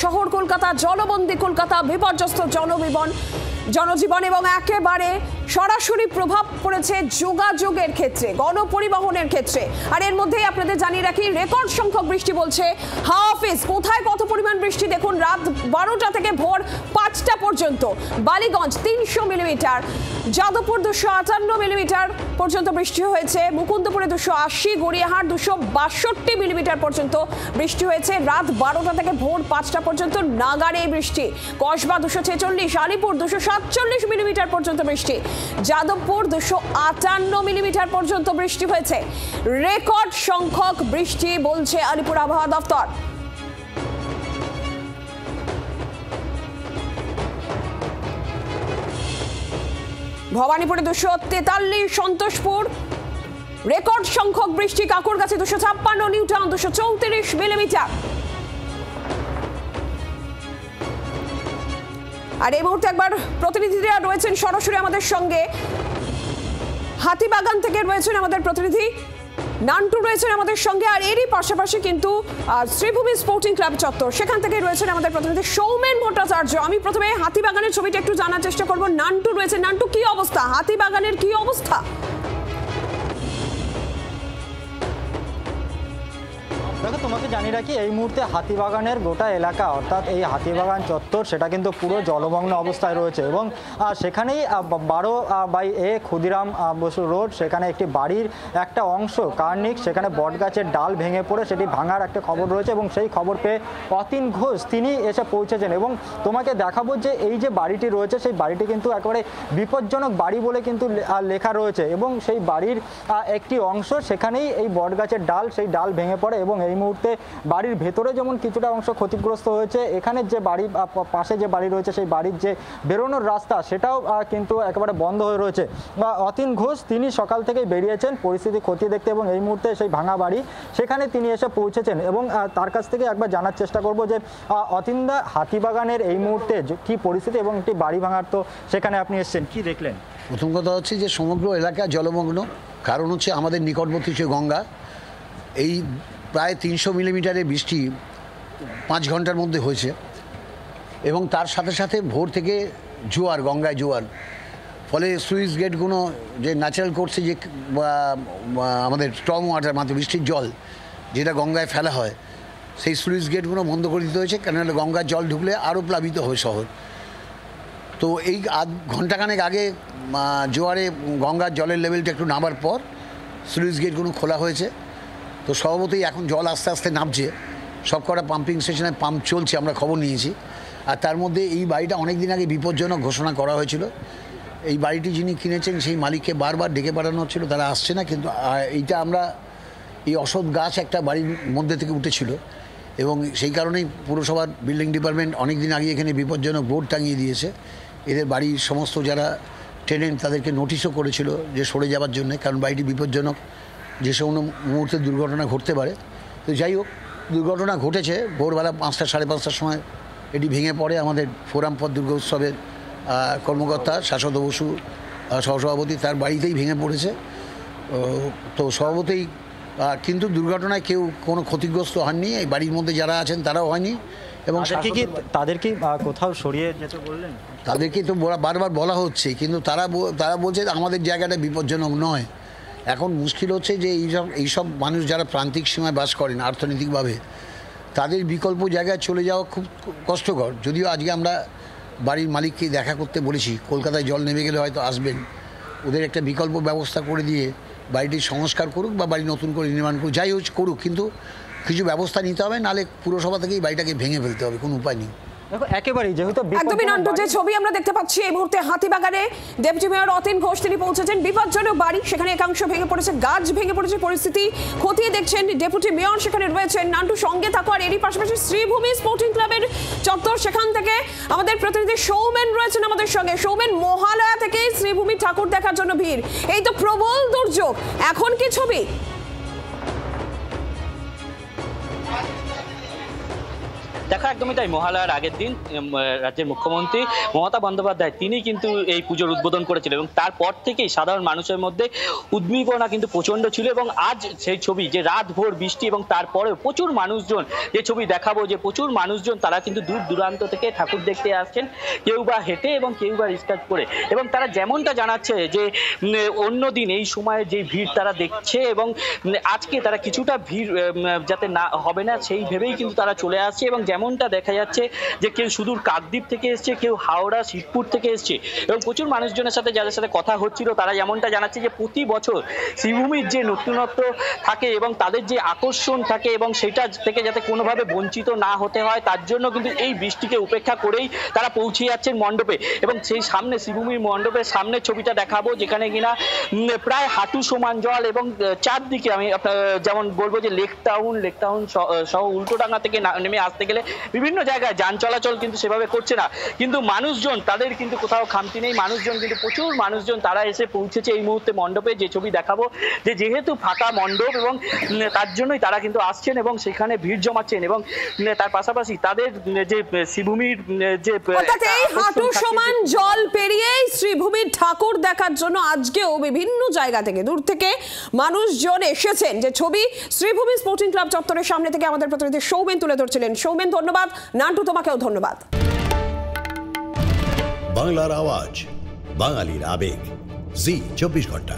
শহর কলকাতা, জলবন্দী কলকাতা, বিপর্যস্ত জনজীবন এবং একেবারে সরাসরি প্রভাব পড়েছে যোগাযোগের ক্ষেত্রে, গণপরিবহনের ক্ষেত্রে। আর এর মধ্যেই আপনাদের জানিয়ে রাখি, রেকর্ড সংখ্যক বৃষ্টি বলছে হাওয়াফিজ। কোথায় কত পরিমাণ বৃষ্টি দেখুন, রাত 12টা থেকে ভোর 5টা পর্যন্ত বালিগঞ্জ 300 মিলিমিটার, যাদবপুর 258 মিলিমিটার পর্যন্ত বৃষ্টি হয়েছে, মুকুন্দপুরে 280, গড়িয়াহাট 262 মিলিমিটার পর্যন্ত বৃষ্টি হয়েছে রাত 12টা থেকে ভোর 5টা পর্যন্ত নাগাড়ে এই বৃষ্টি। কসবা 246, আলিপুর 247 মিলিমিটার পর্যন্ত বৃষ্টি, যাদবপুর 258 মিলিমিটার পর্যন্ত বৃষ্টি হয়েছে। রেকর্ড সংখ্যক বৃষ্টি বলছে আলিপুর আবহাওয়া দপ্তর। ভবানীপুরে 243, সন্তোষপুর রেকর্ড সংখ্যক বৃষ্টি, কাকুরগাছে 256, নিউটাউন 234 মিলিমিটার। আর এই মুহূর্তে একবার প্রতিনিধিরা রয়েছেন সরাসরি আমাদের সঙ্গে। হাতিবাগান থেকে রয়েছেন আমাদের প্রতিনিধি নান্টু, রয়েছেন আমাদের সঙ্গে। আর এরই পাশাপাশি কিন্তু শ্রীভূমি স্পোর্টিং ক্লাব চত্বর, সেখান থেকে রয়েছেন আমাদের প্রতিনিধি সৌমেন ভট্টাচার্য। আমি প্রথমে হাতিবাগানের ছবিটা একটু জানার চেষ্টা করব। নান্টু রয়েছে, নান্টু কি অবস্থা, হাতিবাগানের কি অবস্থা? দেখো, তোমাকে জানিয়ে রাখি, এই মুহূর্তে হাতিবাগানের গোটা এলাকা অর্থাৎ এই হাতিবাগান চত্বর সেটা কিন্তু পুরো জলমগ্ন অবস্থায় রয়েছে এবং সেখানেই 12/A ক্ষুদিরাম বসু রোড, সেখানে একটি বাড়ির একটা অংশ কার্নিক, সেখানে বটগাছের ডাল ভেঙে পড়ে সেটি ভাঙার একটা খবর রয়েছে এবং সেই খবর পেয়ে অতীন ঘোষ তিনি এসে পৌঁছেছেন এবং তোমাকে দেখাবো যে এই যে বাড়িটি রয়েছে সেই বাড়িটি কিন্তু একেবারে বিপজ্জনক বাড়ি বলে কিন্তু লেখা রয়েছে এবং সেই বাড়ির একটি অংশ, সেখানেই এই বটগাছের ডাল, সেই ডাল ভেঙে পড়ে এবং এই মুহূর্তে বাড়ির ভেতরে যেমন কিছুটা অংশ ক্ষতিগ্রস্ত হয়েছে, এখানে যে বাড়ি পাশে যে বাড়ি রয়েছে সেই বাড়ির যে বেরোনোর রাস্তা সেটাও কিন্তু একেবারে বন্ধ হয়ে রয়েছে। অতীন ঘোষ তিনি সকাল থেকেই বেরিয়েছেন পরিস্থিতি খতিয়ে দেখতে এবং এই মুহূর্তে সেই ভাঙা বাড়ি সেখানে তিনি এসে পৌঁছেছেন এবং তার কাছ থেকে একবার জানার চেষ্টা করব যে অতীনদা, হাতিবাগানের এই মুহূর্তে কি পরিস্থিতি এবং একটি বাড়ি ভাঙার তো সেখানে আপনি এসেছেন, কি দেখলেন? প্রথম কথা হচ্ছে যে সমগ্র এলাকা জলমগ্ন, কারণ হচ্ছে আমাদের নিকটবর্তী যে গঙ্গা, এই প্রায় 300 মিলিমিটারের বৃষ্টি 5 ঘন্টার মধ্যে হয়েছে এবং তার সাথে সাথে ভোর থেকে জোয়ার, গঙ্গায় জোয়ার, ফলে সুইচ গেটগুলো যে ন্যাচারাল কোর্সে যে আমাদের স্ট্রং ওয়াটার মানে বৃষ্টির জল যেটা গঙ্গায় ফেলা হয়, সেই সুইচ গেটগুলো বন্ধ করে দিতে হয়েছে, কেন গঙ্গার জল ঢুকলে আরও প্লাবিত হবে শহর। তো এই ঘন্টাখানেক আগে জোয়ারে গঙ্গার জলের লেভেলটা একটু নামার পর সুইচ গেটগুলো খোলা হয়েছে। তো স্বভাবতই এখন জল আস্তে আস্তে নামছে, সব কটা পাম্পিং স্টেশনে পাম্প চলছে, আমরা খবর নিয়েছি। আর তার মধ্যে এই বাড়িটা অনেক দিন আগে বিপজ্জনক ঘোষণা করা হয়েছিল। এই বাড়িটি যিনি কিনেছেন সেই মালিককে বারবার ডেকে পাঠানো হচ্ছিল, তারা আসছে না, কিন্তু এইটা আমরা এই অসৎ গাছ একটা বাড়ির মধ্যে থেকে উঠেছিল এবং সেই কারণেই পুরসভার বিল্ডিং ডিপার্টমেন্ট অনেক দিন আগে এখানে বিপজ্জনক বোর্ড টাঙিয়ে দিয়েছে। এদের বাড়ির সমস্ত যারা টেনেন্ট তাদেরকে নোটিশও করেছিল যে সরে যাওয়ার জন্য, কারণ বাড়িটি বিপজ্জনক, যে কোনো মুহূর্তে দুর্ঘটনা ঘটতে পারে। তো যাই হোক, দুর্ঘটনা ঘটেছে ভোরবেলা 5টা, 5:30টার সময় এটি ভেঙে পড়ে। আমাদের ফোরাম পথ দুর্গা উৎসবের কর্মকর্তা শাশ্বত বসু সহসভাপতি, তার বাড়িতেই ভেঙে পড়েছে। তো স্বভাবতই কিন্তু দুর্ঘটনায় কেউ কোনো ক্ষতিগ্রস্ত হননি, এই বাড়ির মধ্যে যারা আছেন তারাও হয়নি। এবং তাদেরকে কোথাও সরিয়ে যেতে বললেন? তাদেরকে তো বারবার বলা হচ্ছে, কিন্তু তারা বলছে আমাদের জায়গাটা বিপজ্জনক নয়। এখন মুশকিল হচ্ছে যে এইসব মানুষ যারা প্রান্তিক সীমায় বাস করেন অর্থনৈতিকভাবে, তাদের বিকল্প জায়গায় চলে যাওয়া খুব কষ্টকর। যদিও আজকে আমরা বাড়ির মালিককে দেখা করতে বলেছি, কলকাতায় জল নেমে গেলে হয়তো আসবেন, ওদের একটা বিকল্প ব্যবস্থা করে দিয়ে বাড়িটির সংস্কার করুক বা বাড়ি নতুন করে নির্মাণ করুক, যাই হোক করুক, কিন্তু কিছু ব্যবস্থা নিতে হবে, নাহলে পুরসভা থেকেই বাড়িটাকে ভেঙে ফেলতে হবে, কোনো উপায় নেই। একেবারেই যেহেতু একদমই নান্টু, যে ছবি আমরা দেখতে পাচ্ছি এই মুহূর্তে হাতিবাগানে ডেপুটি মেয়র অতীন ঘোষ তিনি পৌঁছেছেন। বিপজ্জনক বাড়ি, সেখানে একাংশ ভেঙে পড়েছে, গাছ ভেঙে পড়েছে, পরিস্থিতি খতিয়ে দেখছেন ডেপুটি মেয়র সেখানে রয়েছেন। নান্টু সঙ্গে থাকো। আর এরই পাশাপাশি শ্রীভূমি স্পোর্টিং ক্লাবের চত্বর, সেখান থেকে আমাদের প্রতিনিধি সৌমেন রয়েছেন আমাদের সঙ্গে। সৌমেন, মহালয়া থেকে শ্রীভূমি ঠাকুর দেখার জন্য ভিড়, এই তো প্রবল দুর্যোগ, এখন কি ছবি? দেখা একদমই তাই। মহালয়ার আগের দিন রাজ্যের মুখ্যমন্ত্রী মমতা বন্দ্যোপাধ্যায় তিনি কিন্তু এই পুজোর উদ্বোধন করেছিলেন এবং তারপর থেকেই সাধারণ মানুষের মধ্যে উদ্দীপনা কিন্তু প্রচণ্ড ছিল এবং আজ সেই ছবি যে রাত ভোর বৃষ্টি এবং তারপরেও প্রচুর মানুষজন, যে ছবি দেখাবো যে প্রচুর মানুষজন তারা কিন্তু দূর দূরান্ত থেকে ঠাকুর দেখতে আসছেন, কেউ বা হেঁটে এবং কেউ বা রিক্সা করে, এবং তারা যেমনটা জানাচ্ছে যে অন্য দিন এই সময়ে যে ভিড় তারা দেখছে এবং আজকে তারা কিছুটা ভিড় যাতে না হবে না সেই ভেবেই কিন্তু তারা চলে আসছে। এবং যেমনটা দেখা যাচ্ছে যে কেউ সুদূর কাকদ্বীপ থেকে এসছে, কেউ হাওড়া শিবপুর থেকে এসছে এবং প্রচুর মানুষজনের সাথে যাদের সাথে কথা হচ্ছিল তারা যেমনটা জানাচ্ছে যে প্রতি বছর শ্রীভূমির যে নতুনত্ব থাকে এবং তাদের যে আকর্ষণ থাকে এবং সেটা থেকে যাতে কোনোভাবে বঞ্চিত না হতে হয় তার জন্য কিন্তু এই বৃষ্টিকে উপেক্ষা করেই তারা পৌঁছে যাচ্ছেন মণ্ডপে। এবং সেই সামনে শ্রীভূমির মণ্ডপের সামনে ছবিটা দেখাবো যেখানে কিনা প্রায় হাঁটু সমান জল এবং চারদিকে আমি যেমন বলবো যে লেক টাউন সহ উল্টোডাঙ্গা থেকে নেমে আসতে গেলে বিভিন্ন জায়গায় যান চলাচল কিন্তু সেভাবে করছে না, কিন্তু মানুষজন তাদের কিন্তু কোথাও খামতি নেই। মানুষজন কিন্তু প্রচুর মানুষজন তারা এসে পৌঁছেছে এই মুহূর্তে মণ্ডপে। যে ছবি দেখাবো যে যেহেতু ফাঁকা মণ্ডপ এবং তার জন্যই তারা কিন্তু আসছেন এবং সেখানে ভিড় জমাচ্ছেন এবং তার পাশাপাশি তাদের যে শ্রীভূমির যে হাঁটু সমান জল পেরিয়ে শ্রীভূমির ঠাকুর দেখার জন্য আজকেও বিভিন্ন জায়গা থেকে দূর থেকে মানুষজন এসেছেন। যে ছবি শ্রীভূমি স্পোর্টিং ক্লাব চত্বরের সামনে থেকে আমাদের প্রতিনিধি সৌমেন তুলে ধরছিলেন। সৌমেন ধন্যবাদ। নান্টু তোমাকেও ধন্যবাদ। বাংলার আওয়াজ, বাঙালির আবেগ, জি 24 ঘন্টা।